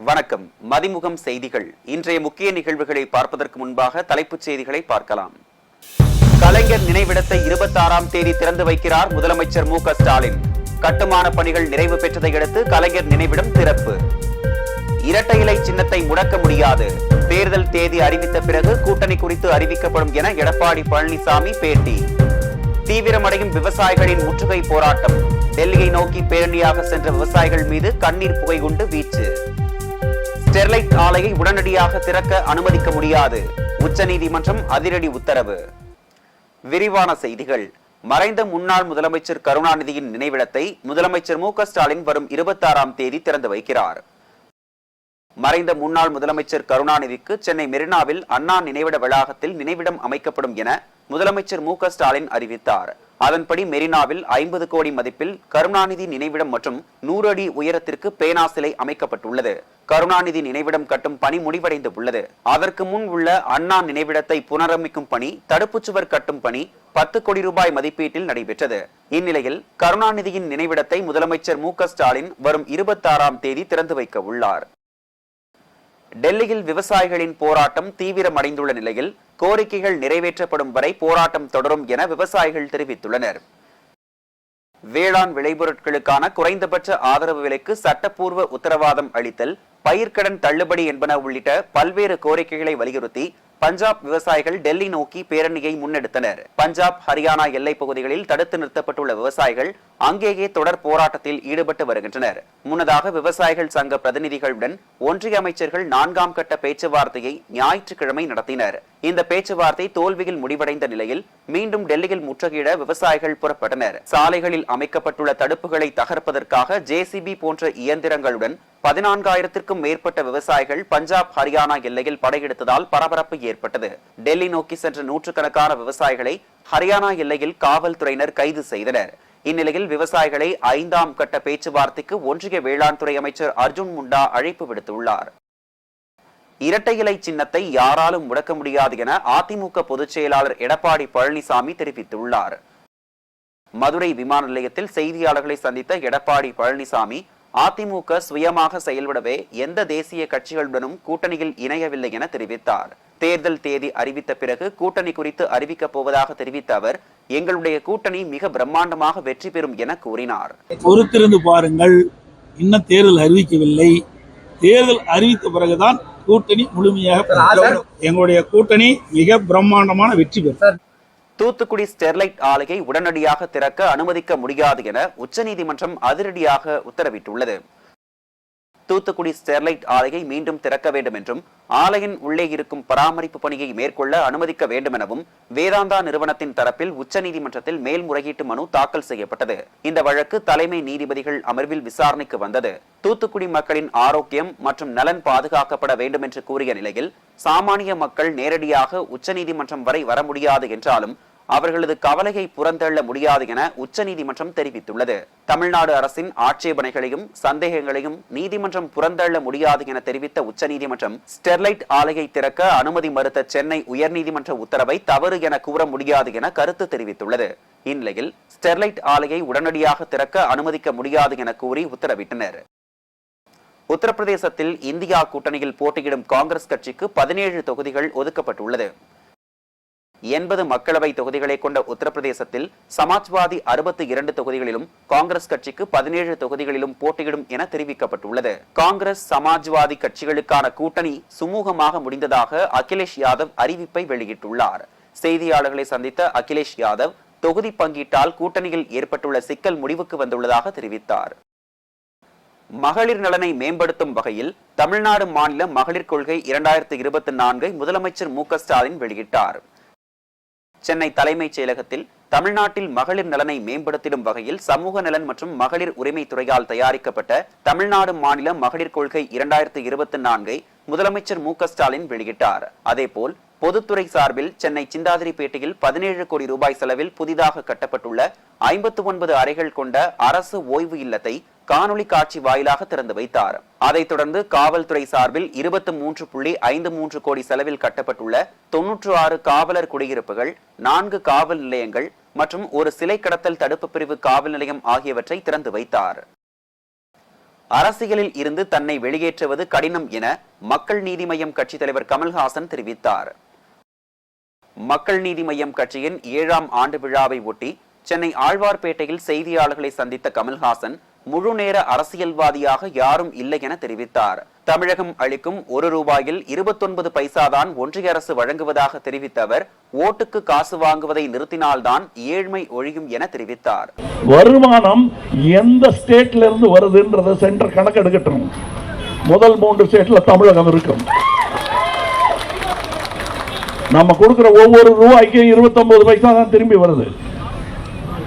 வணக்கம். மதிமுகம் செய்திகள். இன்றைய முக்கிய நிகழ்வுகளை பார்ப்பதற்கு முன்பாக தலைப்புச் செய்திகளை பார்க்கலாம். கலைஞர் நினைவிடத்தை 26ஆம் தேதி திறந்து வைக்கிறார் முதலமைச்சர் மு.க.ஸ்டாலின். கட்டுமான பணிகள் நிறைவு பெற்றதை அடுத்து கலைஞர் நினைவிடம் திறப்பு. இரட்டை இலை சின்னத்தை முடக்க முடியாது, தேர்தல் தேதி அறிவித்த பிறகு கூட்டணி குறித்து அறிவிக்கப்படும் என எடப்பாடி பழனிசாமி பேட்டி. தீவிரமடையும் விவசாயிகளின் முற்றுகை போராட்டம். டெல்லியை நோக்கி பேரணியாக சென்ற விவசாயிகள் மீது கண்ணீர் புகை குண்டு வீச்சு. ஸ்டெர்லைட் ஆலையை உடனடியாக திறக்க அனுமதிக்க முடியாது, உச்சநீதிமன்றம் அதிரடி உத்தரவு. விரிவான செய்திகள். மறைந்த முன்னாள் முதலமைச்சர் கருணாநிதியின் நினைவிடத்தை முதலமைச்சர் மு.க.ஸ்டாலின் வரும் 26ஆம் தேதி திறந்து வைக்கிறார். மறைந்த முன்னாள் முதலமைச்சர் கருணாநிதிக்கு சென்னை மெரினாவில் அண்ணா நினைவிட வளாகத்தில் நினைவிடம் அமைக்கப்படும் என முதலமைச்சர் மு.க.ஸ்டாலின் அறிவித்தார். அதன்படி மெரினாவில் 50 கோடி மதிப்பில் கருணாநிதி நினைவிடம் மற்றும் 100 அடி உயரத்திற்கு பேனா சிலை அமைக்கப்பட்டுள்ளது. கருணாநிதி நினைவிடம் கட்டும் பணி முடிவடைந்து உள்ளது. அதற்கு முன் உள்ள அண்ணா நினைவிடத்தை புனரமைக்கும் பணி, தடுப்புச் சுவர் கட்டும் பணி 10 கோடி ரூபாய் மதிப்பீட்டில் நடைபெற்றது. இந்நிலையில் கருணாநிதியின் நினைவிடத்தை முதலமைச்சர் மு.க.ஸ்டாலின் வரும் 26ஆம் தேதி திறந்து வைக்க உள்ளார். டெல்லியில் விவசாயிகளின் போராட்டம் தீவிரமடைந்துள்ள நிலையில் கோரிக்கைகள் நிறைவேற்றப்படும் வரை போராட்டம் தொடரும் என விவசாயிகள் தெரிவித்துள்ளனர். வேளாண் விளைபொருட்களுக்கான குறைந்தபட்ச ஆதரவு விலைக்கு சட்டப்பூர்வ உத்தரவாதம் அளித்தல், பயிர்க்கடன் தள்ளுபடி என்பன உள்ளிட்ட பல்வேறு கோரிக்கைகளை வலியுறுத்தி பஞ்சாப் விவசாயிகள் டெல்லி நோக்கி பேரணியை முன்னெடுத்தனர். பஞ்சாப், ஹரியானா எல்லைப் பகுதிகளில் தடுத்து நிறுத்தப்பட்டுள்ள விவசாயிகள் அங்கேயே தொடர் போராட்டத்தில் ஈடுபட்டு வருகின்றனர். முன்னதாக விவசாயிகள் சங்க பிரதிநிதிகளுடன் ஒன்றிய அமைச்சர்கள் 4ஆம் கட்ட பேச்சுவார்த்தையை ஞாயிற்றுக்கிழமை நடத்தினர். இந்த பேச்சுவார்த்தை தோல்வியில் முடிவடைந்த நிலையில் மீண்டும் டெல்லியில் முற்றுகையிட விவசாயிகள் புறப்பட்டனர். சாலைகளில் அமைக்கப்பட்டுள்ள தடுப்புகளை தகர்ப்பதற்காக ஜேசிபி போன்ற இயந்திரங்களுடன் 14,000க்கும் மேற்பட்ட விவசாயிகள் பஞ்சாப், ஹரியானா எல்லையில் படையெடுத்ததால் பரபரப்பு ஏற்பட்டது. டெல்லி நோக்கி சென்ற நூற்றுக்கணக்கான விவசாயிகளை ஹரியானா எல்லையில் காவல்துறையினர் கைது செய்தனர். இந்நிலையில் விவசாயிகளை 5ஆம் கட்ட பேச்சுவார்த்தைக்கு ஒன்றிய வேளாண் துறை அமைச்சர் அர்ஜுன் முண்டா அழைப்பு விடுத்துள்ளார். இரட்டை இலை சின்னத்தை யாராலும் முடக்க முடியாது என அதிமுக பொதுச் செயலாளர் எடப்பாடி பழனிசாமி தெரிவித்துள்ளார். மதுரை விமான நிலையத்தில் செய்தியாளர்களை சந்தித்த எடப்பாடி பழனிசாமி, அதிமுக சுயமாக செயல்படவே எந்த தேசிய கட்சிகளுடனும் கூட்டணியில் இணையவில்லை என தெரிவித்தார். தேர்தல் தேதி அறிவித்த பிறகு கூட்டணி குறித்து அறிவிக்கப் போவதாக தெரிவித்த அவர், எங்களுடைய கூட்டணி மிக பிரம்மாண்டமாக வெற்றி பெறும் என கூறினார். பொறுத்திருந்து பாருங்கள், இன்னும் தேர்தல் அறிவிக்கவில்லை. தேர்தல் அறிவித்த பிறகுதான் கூட்டணி முழுமையாக, எங்களுடைய கூட்டணி மிக பிரம்மாண்டமான வெற்றி பெறும். தூத்துக்குடி ஸ்டெர்லைட் ஆலையை உடனடியாக திறக்க அனுமதிக்க முடியாது என உச்சநீதிமன்றம் அதிரடியாக உத்தரவிட்டுள்ளது. தூத்துக்குடி ஸ்டெர்லைட் ஆலையை மீண்டும் திறக்க வேண்டும் என்றும் ஆலையின் உள்ளே இருக்கும் பராமரிப்பு பணியை மேற்கொள்ள அனுமதிக்க வேண்டும் எனவும் வேதாந்தா நிறுவனத்தின் தரப்பில் உச்சநீதிமன்றத்தில் மேல்முறையீட்டு மனு தாக்கல் செய்யப்பட்டது. இந்த வழக்கு தலைமை நீதிபதிகள் அமர்வில் விசாரணைக்கு வந்தது. தூத்துக்குடி மக்களின் ஆரோக்கியம் மற்றும் நலன் பாதுகாக்கப்பட வேண்டும் என்று கூறிய நிலையில் சாமானிய மக்கள் நேரடியாக உச்சநீதிமன்றம் வரை வர முடியாது என்றாலும் அவர்களது கவலையை புறந்தள்ள முடியாது என உச்சநீதிமன்றம் தெரிவித்துள்ளது. தமிழ்நாடு அரசின் ஆட்சேபனைகளையும் சந்தேகங்களையும் நீதிமன்றம் புறந்தள்ள முடியாது என தெரிவித்த உச்சநீதிமன்றம் ஸ்டெர்லைட் ஆலையை திறக்க அனுமதி மறுத்த சென்னை உயர்நீதிமன்ற உத்தரவை தவறு என கூற முடியாது என கருத்து தெரிவித்துள்ளது. இந்நிலையில் ஸ்டெர்லைட் ஆலையை உடனடியாக திறக்க அனுமதிக்க முடியாது என கூறி உத்தரவிட்டனர். உத்தரப்பிரதேசத்தில் இந்தியா கூட்டணியில் போட்டியிடும் காங்கிரஸ் கட்சிக்கு 17 தொகுதிகள் ஒதுக்கப்பட்டுள்ளது. 80 மக்களவை தொகுதிகளை கொண்ட உத்தரப்பிரதேசத்தில் சமாஜ்வாதி 62 தொகுதிகளிலும் காங்கிரஸ் கட்சிக்கு 17 தொகுதிகளிலும் போட்டியிடும் என தெரிவிக்கப்பட்டுள்ளது. காங்கிரஸ், சமாஜ்வாதி கட்சிகளுக்கான கூட்டணி சுமூகமாக முடிந்ததாக அகிலேஷ் யாதவ் அறிவிப்பை வெளியிட்டுள்ளார். செய்தியாளர்களை சந்தித்த அகிலேஷ் யாதவ், தொகுதி பங்கீட்டால் கூட்டணியில் ஏற்பட்டுள்ள சிக்கல் முடிவுக்கு வந்துள்ளதாக தெரிவித்தார். மகளிர் நலனை மேம்படுத்தும் வகையில் தமிழ்நாடு மாநில மகளிர் கொள்கை 2024 முதலமைச்சர் மு.க.ஸ்டாலின் வெளியிட்டார். சென்னை தலைமைச் செயலகத்தில் தமிழ்நாட்டில் மகளிர் நலனை மேம்படுத்திடும் வகையில் சமூக நலன் மற்றும் மகளிர் உரிமை துறையால் தயாரிக்கப்பட்ட தமிழ்நாடு மாநில மகளிர் கொள்கை 2024 முதலமைச்சர் மு.க.ஸ்டாலின் வெளியிட்டார். அதேபோல் பொதுத்துறை சார்பில் சென்னை சிந்தாதிரிப்பேட்டையில் 17 கோடி ரூபாய் செலவில் புதிதாக கட்டப்பட்டுள்ள 59 அறைகள் கொண்ட அரசு ஓய்வு இல்லத்தை காணொலி காட்சி வாயிலாக திறந்து வைத்தார். அதைத் தொடர்ந்து காவல்துறை சார்பில் 23.53 கோடி செலவில் கட்டப்பட்டுள்ள 96 காவலர் குடியிருப்புகள், 4 காவல் நிலையங்கள் மற்றும் ஒரு சிலை கடத்தல் தடுப்பு பிரிவு காவல் நிலையம் ஆகியவற்றை திறந்து வைத்தார். அரசியலில் இருந்து தன்னை வெளியேற்றுவது கடினம் என மக்கள் நீதி மய்யம் கட்சி தலைவர் கமல்ஹாசன் தெரிவித்தார். மக்கள் நீதி மய்யம் கட்சியின் 7ஆம் ஆண்டு விழாவை ஒட்டி சென்னை ஆழ்வார்பேட்டையில் செய்தியாளர்களை சந்தித்த கமல்ஹாசன் முழு நேர அரசியல்வாதியாக யாரும் இல்லை என தெரிவித்தார். தமிழகம் அளிக்கும் 1 ரூபாயில் 29 பைசா தான் ஒன்றிய அரசு வழங்குவதாக தெரிவித்த அவர் ஓட்டுக்கு காசு வாங்குவதை நிறுத்தினால்தான் ஏழ்மை ஒழியும் என தெரிவித்தார். வருமானம் எந்த ஸ்டேட்ல இருந்து வருதுன்றத சென்டர் கணக்கெடுக்கட்டும். முதல் 3 ஸ்டேட்ல தமிழகம் இருக்கும். நம்ம கொடுக்கிற ஒவ்வொரு ரூபாய்க்கும் 29 பைசா தான் திரும்பி வருது.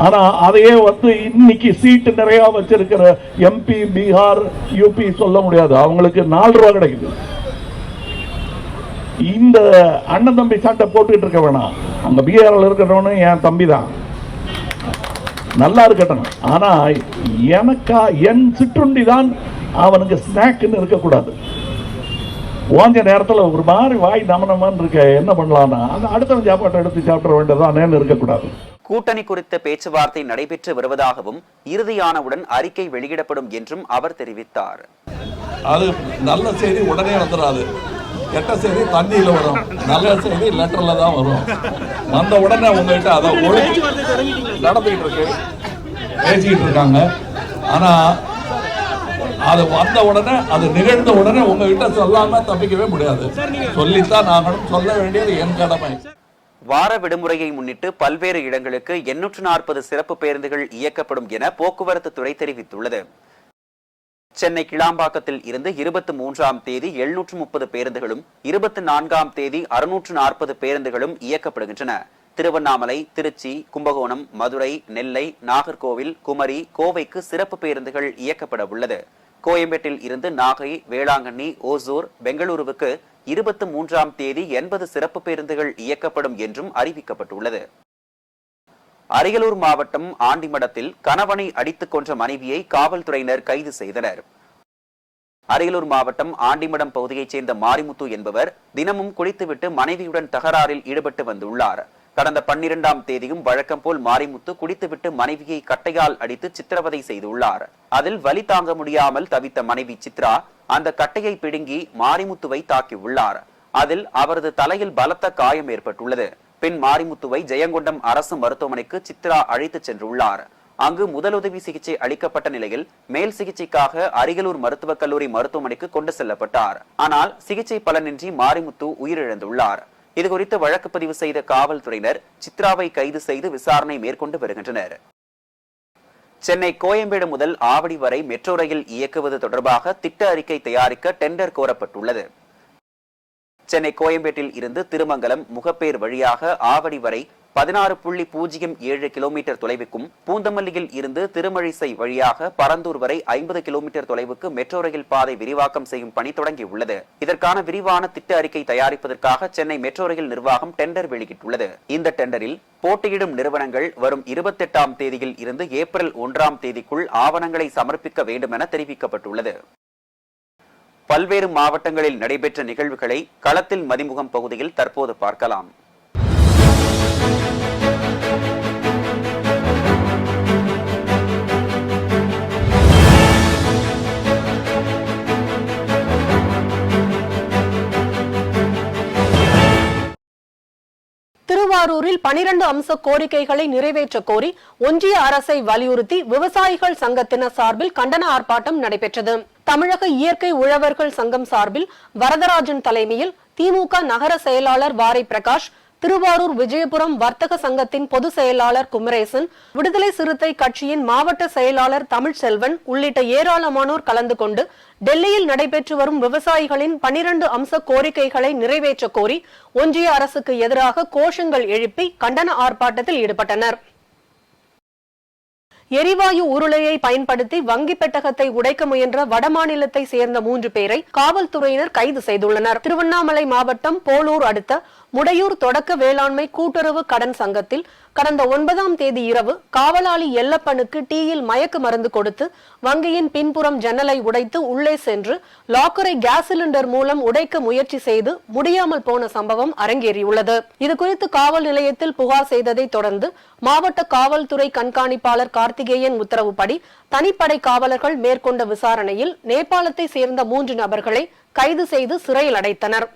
ஆனா அதையே இன்னைக்கு சீட்டு நிறைய வச்சிருக்கிற எம்பி, பீகார், யூபி சொல்ல முடியாது. அவங்களுக்கு 4 ரூபாய் கிடைக்குது. இந்த அண்ணன் தம்பி சண்டை போட்டுக்கிட்டு இருக்க வேணாம். அங்க பீகார்ல இருக்கிறவனு என் தம்பி தான், நல்லா இருக்கட்டும். ஆனா என் சிற்றுண்டி தான் அவனுக்கு ஸ்நாக்னு இருக்கக்கூடாது. ஓஞ்ச நேரத்தில் ஒரு மாதிரி வாய் நமனமான்னு இருக்க என்ன பண்ணலாம்னா அந்த அடுத்த சாப்பாட்டை எடுத்து சாப்பிட வேண்டியதான் இருக்கக்கூடாது. கூட்டணி குறித்த பேச்சுவார்த்தை நடைபெற்று வருவதாகவும் இறுதியானவுடன் அறிக்கை வெளியிடப்படும் என்றும் அவர் தெரிவித்தார். அது நல்ல செய்தி உடனே வந்துடாது. கெட்ட செய்தி தண்ணியில வரும், நல்ல செய்தி லெட்டர்ல தான் வரும். வந்த உடனே உங்ககிட்ட அதை நடந்துகிட்டு இருக்கு, பேசிக்கிட்டு இருக்காங்க. ஆனா அது வந்த உடனே, அது நிகழ்ந்த உடனே உங்ககிட்ட சொல்லாம தப்பிக்கவே முடியாது. சொல்லித்தான் நாங்களும் சொல்ல வேண்டியது என் கடமை. வார விடுமுறையை முன்னிட்டு பல்வேறு இடங்களுக்கு 840 சிறப்பு பேருந்துகள் இயக்கப்படும் என போக்குவரத்து துறை தெரிவித்துள்ளது. சென்னை கிளாம்பாக்கத்தில் இருந்து 23ஆம் தேதி 730 பேருந்துகளும் 24ஆம் தேதி 640 பேருந்துகளும் இயக்கப்படுகின்றன. திருவண்ணாமலை, திருச்சி, கும்பகோணம், மதுரை, நெல்லை, நாகர்கோவில், குமரி, கோவைக்கு சிறப்பு பேருந்துகள் இயக்கப்பட உள்ளது. கோயம்பேட்டில் இருந்து நாகை, வேளாங்கண்ணி, ஓசூர், பெங்களூருவுக்கு 23ஆம் தேதி 80 சிறப்பு பேருந்துகள் இயக்கப்படும் என்றும் அறிவிக்கப்பட்டுள்ளது. அரியலூர் மாவட்டம் ஆண்டிமடத்தில் கணவனை அடித்துக் கொன்ற மனைவியை காவல்துறையினர் கைது செய்தனர். அரியலூர் மாவட்டம் ஆண்டிமடம் பகுதியைச் சேர்ந்த மாரிமுத்து என்பவர் தினமும் குடித்துவிட்டு மனைவியுடன் தகராறில் ஈடுபட்டு வந்துள்ளார். கடந்த 12ஆம் தேதியும் வழக்கம் போல் மாரிமுத்து குடித்துவிட்டு மனைவியை கட்டையால் அடித்து சித்திரவதை செய்துள்ளார். அதில் வலி தாங்க முடியாமல் தவித்த மனைவி சித்ரா அந்த கட்டையை பிடுங்கி மாரிமுத்துவை தாக்கியுள்ளார். அதில் அவரது தலையில் பலத்த காயம் ஏற்பட்டுள்ளது. பின் மாரிமுத்துவை ஜெயங்கொண்டம் அரசு மருத்துவமனைக்கு சித்ரா அழைத்துச் சென்றுள்ளார். அங்கு முதலுதவி சிகிச்சை அளிக்கப்பட்ட நிலையில் மேல் சிகிச்சைக்காக அரியலூர் மருத்துவக் கல்லூரி மருத்துவமனைக்கு கொண்டு செல்லப்பட்டார். ஆனால் சிகிச்சை பலனின்றி மாரிமுத்து உயிரிழந்துள்ளார். இதுகுறித்து வழக்கு பதிவு செய்த காவல்துறையினர் சித்ராவை கைது செய்து விசாரணை மேற்கொண்டு வருகின்றனர். சென்னை கோயம்பேடு முதல் ஆவடி வரை மெட்ரோ ரயில் இயக்குவது தொடர்பாக திட்ட அறிக்கை தயாரிக்க டெண்டர் கோரப்பட்டுள்ளது. சென்னை கோயம்பேட்டில் இருந்து திருமங்கலம், முகப்பேர் வழியாக ஆவடி வரை 16.07 கிலோமீட்டர் தொலைவுக்கும், பூந்தமல்லியில் இருந்து திருமழிசை வழியாக பரந்தூர் வரை 50 கிலோமீட்டர் தொலைவுக்கு மெட்ரோ ரயில் பாதை விரிவாக்கம் செய்யும் பணி தொடங்கியுள்ளது. இதற்கான விரிவான திட்ட அறிக்கை தயாரிப்பதற்காக சென்னை மெட்ரோ ரயில் நிர்வாகம் டெண்டர் வெளியிட்டுள்ளது. இந்த டெண்டரில் போட்டியிடும் நிறுவனங்கள் வரும் 28ஆம் தேதியில் இருந்து ஏப்ரல் 1ஆம் தேதிக்குள் ஆவணங்களை சமர்ப்பிக்க வேண்டும் என தெரிவிக்கப்பட்டுள்ளது. பல்வேறு மாவட்டங்களில் நடைபெற்ற நிகழ்வுகளை களத்தில் மதிமுகம் பகுதியில் தற்போது பார்க்கலாம். திருவாரூரில் 12 அம்ச கோரிக்கைகளை நிறைவேற்ற கோரி ஒன்றிய அரசை வலியுறுத்தி விவசாயிகள் சங்கத்தினர் சார்பில் கண்டன ஆர்ப்பாட்டம் நடைபெற்றது. தமிழக இயற்கை உழவர்கள் சங்கம் சார்பில் வரதராஜன் தலைமையில் திமுக நகர செயலாளர் வாரை பிரகாஷ், திருவாரூர் விஜயபுரம் வர்த்தக சங்கத்தின் பொதுச் செயலாளர் குமரேசன், விடுதலை சிறுத்தை கட்சியின் மாவட்ட செயலாளர் தமிழ்செல்வன் உள்ளிட்ட ஏராளமானோர் கலந்து கொண்டு டெல்லியில் நடைபெற்று வரும் விவசாயிகளின் 12 அம்ச கோரிக்கைகளை நிறைவேற்ற கோரி ஒன்றிய அரசுக்கு எதிராக கோஷங்கள் எழுப்பி கண்டன ஆர்ப்பாட்டத்தில் ஈடுபட்டனர். எரிவாயு உருளையை பயன்படுத்தி வங்கி பெட்டகத்தை உடைக்க முயன்ற வடமாநிலத்தை சேர்ந்த 3 பேரை காவல்துறையினர் கைது செய்துள்ளனர். திருவண்ணாமலை மாவட்டம் போலூர் அடுத்த முடையூர் தொடக்க வேளாண்மை கூட்டுறவு கடன் சங்கத்தில் கடந்த 9ஆம் தேதி இரவு காவலாளி எல்லப்பனுக்கு டீயில் மயக்க மருந்து கொடுத்து வங்கியின் பின்புறம் ஜன்னலை உடைத்து உள்ளே சென்று லாக்கரை கேஸ் சிலிண்டர் மூலம் உடைக்க முயற்சி செய்து முடியாமல் போன சம்பவம் அரங்கேறியுள்ளது. இதுகுறித்து காவல் நிலையத்தில் புகார் செய்ததை தொடர்ந்து மாவட்ட காவல்துறை கண்காணிப்பாளர் கார்த்திகேயன் உத்தரவுப்படி தனிப்படை காவலர்கள் மேற்கொண்ட விசாரணையில் நேபாளத்தை சேர்ந்த 3 நபர்களை கைது செய்து சிறையில் அடைத்தனர்.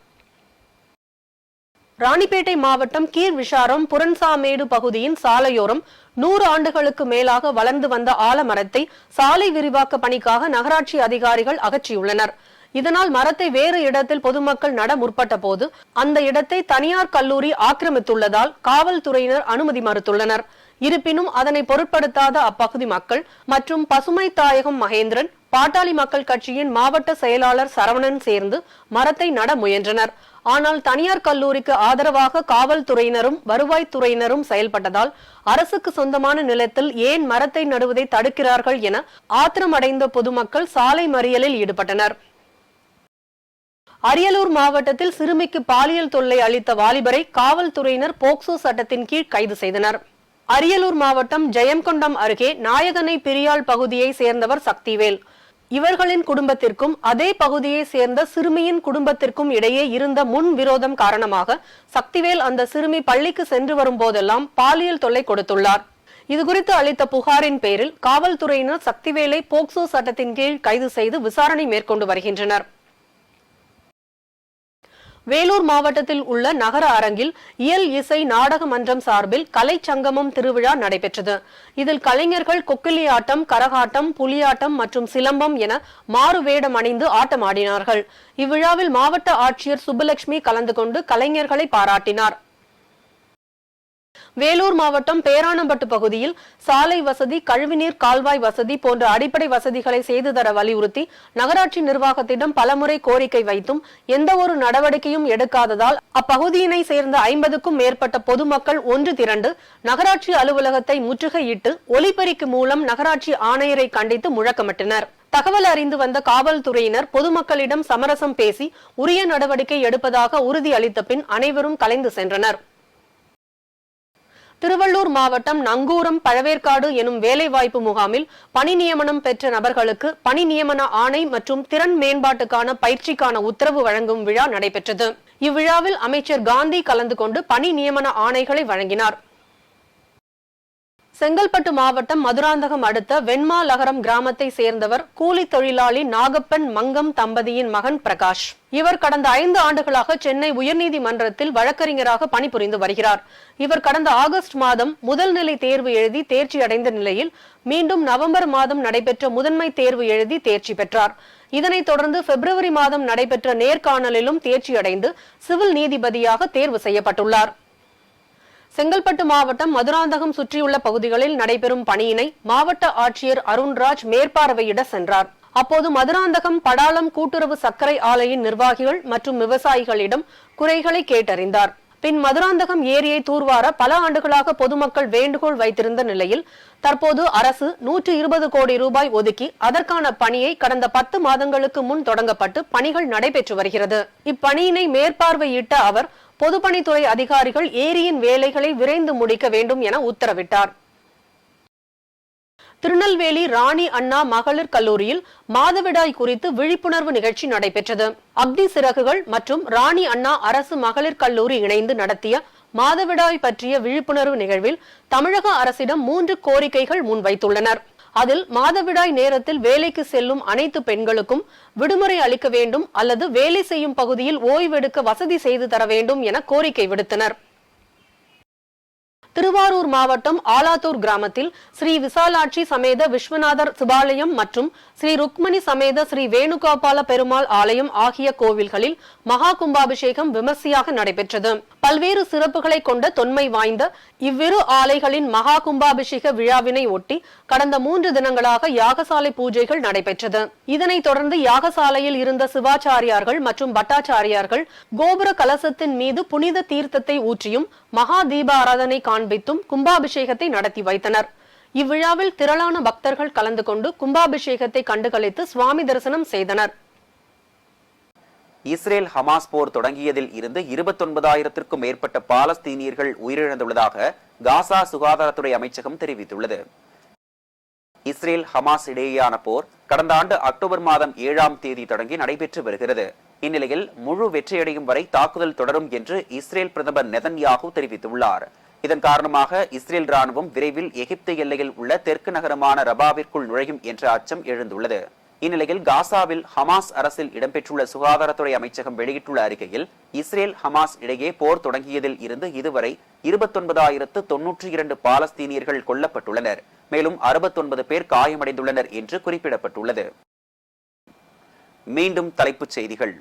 ராணிப்பேட்டை மாவட்டம் கீழ்விசாரம் புரன்சாமேடு பகுதியின் சாலையோரம் 100 ஆண்டுகளுக்கு மேலாக வளர்ந்து வந்த ஆலமரத்தை சாலை விரிவாக்க பணிக்காக நகராட்சி அதிகாரிகள் அகற்றியுள்ளனர். இதனால் மரத்தை வேறு இடத்தில் பொதுமக்கள் நட முற்பட்ட போது அந்த இடத்தை தனியார் கல்லூரி ஆக்கிரமித்துள்ளதால் காவல்துறையினர் அனுமதி மறுத்துள்ளனர். இருப்பினும் அதனை பொருட்படுத்தாத அப்பகுதி மக்கள் மற்றும் பசுமை தாயகம் மகேந்திரன், பாட்டாளி மக்கள் கட்சியின் மாவட்ட செயலாளர் சரவணன் சேர்ந்து மரத்தை நட முயன்றனர். ஆனால் தனியார் கல்லூரிக்கு ஆதரவாக காவல்துறையினரும் வருவாய்த்துறையினரும் செயல்பட்டதால் அரசுக்கு சொந்தமான நிலத்தில் ஏன் மரத்தை நடுவதை தடுக்கிறார்கள் என ஆத்திரமடைந்த பொதுமக்கள் சாலை மறியலில் ஈடுபட்டனர். அரியலூர் மாவட்டத்தில் சிறுமிக்கு பாலியல் தொல்லை அளித்த வாலிபரை காவல்துறையினர் போக்சோ சட்டத்தின் கீழ் கைது செய்தனர். அரியலூர் மாவட்டம் ஜெயங்கொண்டம் அருகே நாயகனை பிரியாள் பகுதியை சேர்ந்தவர் சக்திவேல். இவர்களின் குடும்பத்திற்கும் அதே பகுதியை சேர்ந்த சிறுமியின் குடும்பத்திற்கும் இடையே இருந்த முன் விரோதம் காரணமாக சக்திவேல் அந்த சிறுமி பள்ளிக்கு சென்று வரும் போதெல்லாம் பாலியல் தொல்லை கொடுத்துள்ளார். இதுகுறித்து அளித்த புகாரின் பேரில் காவல்துறையினர் சக்திவேலை போக்சோ சட்டத்தின் கீழ் கைது செய்து விசாரணை மேற்கொண்டு வருகின்றனர். வேலூர் மாவட்டத்தில் உள்ள நகர அரங்கில் இயல் இசை நாடக மன்றம் சார்பில் கலை சங்கமம் திருவிழா நடைபெற்றது. இதில் கலைஞர்கள் கொக்கிலி ஆட்டம், கரகாட்டம், புலியாட்டம் மற்றும் சிலம்பம் என மாறு வேடம் அணிந்து ஆட்டமாடினார்கள். இவ்விழாவில் மாவட்ட ஆட்சியர் சுப்புலட்சுமி கலந்து கொண்டு கலைஞர்களை பாராட்டினார். வேலூர் மாவட்டம் பேரானம்பட்டு பகுதியில் சாலை வசதி, கழிவுநீர் கால்வாய் வசதி போன்ற அடிப்படை வசதிகளை செய்து தர வலியுறுத்தி நகராட்சி நிர்வாகத்திடம் பலமுறை கோரிக்கை வைத்தும் எந்த ஒரு நடவடிக்கையும் எடுக்காததால் அப்பகுதியினை சேர்ந்த 50க்கும் மேற்பட்ட பொதுமக்கள் ஒன்று திரண்டு நகராட்சி அலுவலகத்தை முற்றுகையிட்டு ஒலிபெருக்கி மூலம் நகராட்சி ஆணையரை கண்டித்து முழக்கமிட்டனர். தகவல் அறிந்து வந்த காவல்துறையினர் பொதுமக்களிடம் சமரசம் பேசி உரிய நடவடிக்கை எடுப்பதாக உறுதி அளித்த பின் அனைவரும் கலைந்து சென்றனர். திருவள்ளூர் மாவட்டம் நங்கூரம் பழவேற்காடு எனும் வேலைவாய்ப்பு முகாமில் பணி நியமனம் பெற்ற நபர்களுக்கு பணி நியமன ஆணை மற்றும் திறன் மேம்பாட்டுக்கான பயிற்சிக்கான உத்தரவு வழங்கும் விழா நடைபெற்றது. இவ்விழாவில் அமைச்சர் காந்தி கலந்து கொண்டு பணி நியமன ஆணைகளை வழங்கினார். செங்கல்பட்டு மாவட்டம் மதுராந்தகம் அடுத்த வெண்மாலகரம் கிராமத்தை சேர்ந்தவர் கூலி தொழிலாளி நாகப்பன் மங்கம் தம்பதியின் மகன் பிரகாஷ். இவர் கடந்த 5 ஆண்டுகளாக சென்னை உயர்நீதிமன்றத்தில் வழக்கறிஞராக பணிபுரிந்து வருகிறார். இவர் கடந்த ஆகஸ்ட் மாதம் முதல் நிலை தேர்வு எழுதி தேர்ச்சி அடைந்த நிலையில் மீண்டும் நவம்பர் மாதம் நடைபெற்ற முதன்மை தேர்வு எழுதி தேர்ச்சி பெற்றார். இதனைத் தொடர்ந்து பிப்ரவரி மாதம் நடைபெற்ற நேர்காணலிலும் தேர்ச்சி அடைந்து சிவில் நீதிபதியாக தேர்வு செய்யப்பட்டுள்ளார். செங்கல்பட்டு மாவட்டம் மதுராந்தகம் சுற்றியுள்ள பகுதிகளில் நடைபெறும் பணியினை மாவட்ட ஆட்சியர் அருண்ராஜ் மேற்பார்வையிட சென்றார். அப்போது மதுராந்தகம் படாளம் கூட்டுறவு சர்க்கரை ஆலையின் நிர்வாகிகள் மற்றும் விவசாயிகளிடம் குறைகளை கேட்டறிந்தார். பின் மதுராந்தகம் ஏரியை தூர்வார பல ஆண்டுகளாக பொதுமக்கள் வேண்டுகோள் வைத்திருந்த நிலையில் தற்போது அரசு 120 கோடி ரூபாய் ஒதுக்கி அதற்கான பணியை கடந்த 10 மாதங்களுக்கு முன் தொடங்கப்பட்டு பணிகள் நடைபெற்று வருகிறது. இப்பணியினை மேற்பார்வையிட்ட அவர் பொதுப்பணித்துறை அதிகாரிகள் ஏரியின் வேலைகளை விரைந்து முடிக்க வேண்டும் என உத்தரவிட்டார். திருநெல்வேலி ராணி அண்ணா மகளிர் கல்லூரியில் மாதவிடாய் குறித்து விழிப்புணர்வு நிகழ்ச்சி நடைபெற்றது. அக்னி சிறகுகள் மற்றும் ராணி அண்ணா அரசு மகளிர் கல்லூரி இணைந்து நடத்திய மாதவிடாய் பற்றிய விழிப்புணர்வு நிகழ்வில் தமிழக அரசிடம் 3 கோரிக்கைகள் முன்வைத்துள்ளனர். அதில் மாதவிடாய் நேரத்தில் வேலைக்கு செல்லும் அனைத்து பெண்களுக்கும் விடுமுறை அளிக்க வேண்டும் அல்லது வேலை செய்யும் பகுதியில் ஓய்வெடுக்க வசதி செய்து தர வேண்டும் என கோரிக்கை விடுத்தனர். திருவாரூர் மாவட்டம் ஆலாத்தூர் கிராமத்தில் ஸ்ரீ விசாலாட்சி சமேத விஸ்வநாதர் சிவாலயம் மற்றும் ஸ்ரீ ருக்மணி சமேத ஸ்ரீ வேணுகோபால பெருமாள் ஆலயம் ஆகிய கோவில்களில் மகா கும்பாபிஷேகம் விமர்சையாக நடைபெற்றது. பல்வேறு சிறப்புகளை கொண்ட தொன்மை வாய்ந்த இவ்விரு ஆலைகளின் மகா கும்பாபிஷேக விழாவினை ஒட்டி கடந்த 3 தினங்களாக யாகசாலை பூஜைகள் நடைபெற்றது. இதனைத் தொடர்ந்து யாகசாலையில் இருந்த சிவாச்சாரியார்கள் மற்றும் பட்டாச்சாரியார்கள் கோபுர கலசத்தின் மீது புனித தீர்த்தத்தை ஊற்றியும் மகா தீபாராதனை காண்பித்தும் கும்பாபிஷேகத்தை நடத்தி வைத்தனர். இவ்விழாவில் திரளான பக்தர்கள் கலந்து கொண்டு கும்பாபிஷேகத்தை கண்டுகளித்து சுவாமி தரிசனம் செய்தனர். இஸ்ரேல் ஹமாஸ் போர் தொடங்கியதில் இருந்து 29,000க்கும் மேற்பட்ட பாலஸ்தீனியர்கள் உயிரிழந்துள்ளதாக காசா சுகாதாரத்துறை அமைச்சகம் தெரிவித்துள்ளது. இஸ்ரேல் ஹமாஸ் இடையேயான போர் கடந்த ஆண்டு அக்டோபர் மாதம் 7ஆம் தேதி தொடங்கி நடைபெற்று வருகிறது. இந்நிலையில் முழு வெற்றியடையும் வரை தாக்குதல் தொடரும் என்று இஸ்ரேல் பிரதமர் நெதன்யாகு தெரிவித்துள்ளார். இதன் காரணமாக இஸ்ரேல் ராணுவம் விரைவில் எகிப்து எல்லையில் உள்ள தெற்கு நகரமான ரபாவிற்குள் நுழையும் என்ற அச்சம் எழுந்துள்ளது. இந்நிலையில் காசாவில் ஹமாஸ் அரசில் இடம்பெற்றுள்ள சுகாதாரத்துறை அமைச்சகம் வெளியிட்டுள்ள அறிக்கையில் இஸ்ரேல் ஹமாஸ் இடையே போர் தொடங்கியதில் இருந்து இதுவரை 29,092 பாலஸ்தீனியர்கள் கொல்லப்பட்டுள்ளனர். மேலும் 69 பேர் காயமடைந்துள்ளனர் என்று குறிப்பிடப்பட்டுள்ளது. மீண்டும் தலைப்புச் செய்திகள்.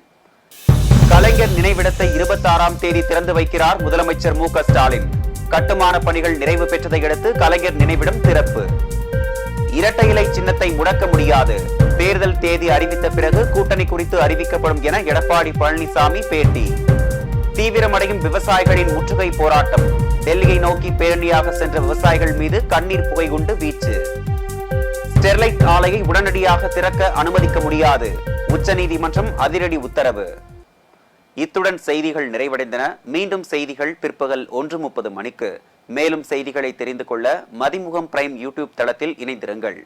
கலைஞர் நினைவிடத்தை 26ஆம் தேதி திறந்து வைக்கிறார் முதலமைச்சர் மு.க.ஸ்டாலின். கட்டுமான பணிகள் நிறைவு பெற்றதை அடுத்து கலைஞர் நினைவிடம் திறப்பு. இரட்டை இலை சின்னத்தை முடக்க முடியாது, தேர்தல் தேதி அறிவித்த பிறகு கூட்டணி குறித்து அறிவிக்கப்படும் என எடப்பாடி பழனிசாமி பேட்டி. தீவிரமடையும் விவசாயிகளின் முற்றுகை போராட்டம். டெல்லியை நோக்கி பேரணியாக சென்ற விவசாயிகள் மீது கண்ணீர் புகை குண்டு வீச்சு. ஸ்டெர்லைட் ஆலையை உடனடியாக திறக்க அனுமதிக்க முடியாது, உச்சநீதிமன்றம் அதிரடி உத்தரவு. இத்துடன் செய்திகள் நிறைவடைந்தன. மீண்டும் செய்திகள் பிற்பகல் 1:30 மணிக்கு. மேலும் செய்திகளை தெரிந்து கொள்ள மதிமுகம் பிரைம் யூடியூப் தளத்தில் இணைந்திருங்கள்.